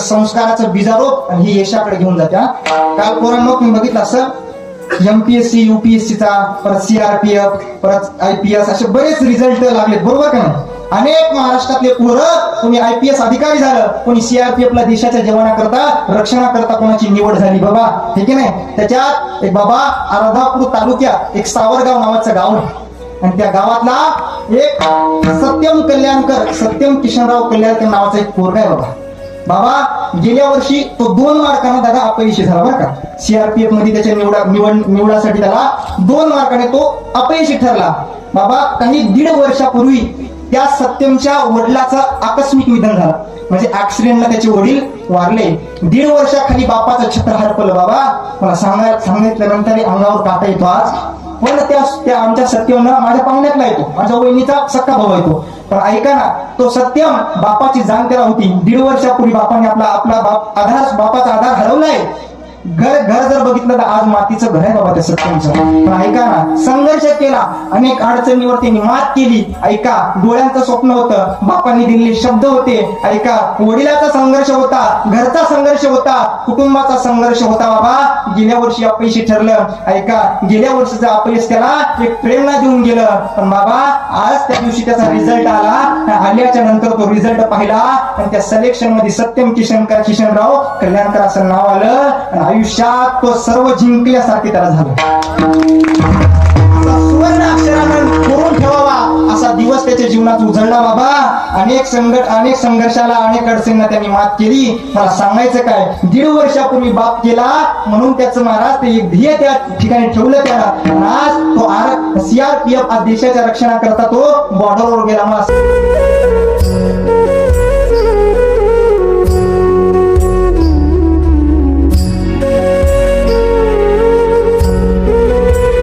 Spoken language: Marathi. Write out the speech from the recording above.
संस्काराचं बीजारोप आणि ही यशाकडे घेऊन जात्या. काल पोरांनो तुम्ही बघितलं असं MPSC UPSC चा, परत CRPF, परत IPS असे बरेच रिझल्ट लागलेत, बरोबर का नाही? अनेक महाराष्ट्रातले पोरं कोणी IPS अधिकारी झालं, कोणी CRPF ला देशाच्या जवानाकरता रक्षणाकरता कोणाची निवड झाली बाबा, ठीक आहे नाही? त्याच्यात एक बाबा अर्धापूर तालुक्यात एक सावरगाव नावाचं गाव आहे आणि त्या गावातला एक सत्यम किशनराव कल्याणकर नावाचा एक पोरगा आहे बाबा. बाबा गेल्या वर्षी तो 2 मार्काने दादा अपयशी झाला बरं का. CRPF मध्ये त्याच्या निवडासाठी त्याला 2 मार्काने तो अपयशी ठरला. बाबा काही 1.5 वर्षापूर्वी त्या सत्यमच्या वडिलाचं आकस्मिक निधन झालं, म्हणजे ऍक्सिडेंटला त्याचे वडील वारले. 1.5 वर्षाखाली बापाचं छत्र हरपलं बाबा. मला सांगितल्यानंतर अंगावर काटा येतो आज. पण त्या आमच्या सत्यमनं माझ्या पाहुण्यातला येतो, माझ्या वहिनीचा सक्का भाऊ येतो. पण ऐका ना, तो सत्यम बापाची जाण त्याला होती. 1.5 वर्षापूर्वी बापाने बापाचा आधार हरवलाय. घर जर बघितलं तर आज मातीचं घर आहे बाबा त्या सत्यमचं. पण ऐका ना, संघर्ष केला, अनेक अडचणीवर त्यांनी मात केली. ऐका, डोळ्यांचं स्वप्न होतं, बापांनी दिलेले शब्द होते. ऐका, वडिलाचा संघर्ष होता, घरचा संघर्ष होता, कुटुंबाचा संघर्ष होता. बाबा गेल्या वर्षी अपयशी ठरलं. ऐका, गेल्या वर्षीचं अपयश त्याला एक प्रेरणा देऊन गेलं. पण बाबा आज त्या दिवशी त्याचा रिझल्ट आल्याच्या नंतर तो रिझल्ट पाहिला आणि त्या सिलेक्शन मध्ये सत्यम किशनराव कल्याणकर असं नाव आलं. आयुष्यात तो सर्व जिंकल्यासारखे त्याला झालं. सुवर्ण अक्षरानं करून ठेवावा असा दिवस त्याच्या जीवनात उजळला बाबा. अनेक संघर्षाला, अनेक अडचणींना त्यांनी मात केली. मला सांगायचं काय, 1.5 वर्षापूर्वी बाप केला म्हणून त्याचं महाराज ते एक ध्येय त्या ठिकाणी ठेवलं त्याला. आज तो CRPF देशाच्या रक्षणाकरता तो बॉर्डरवर गेला. मला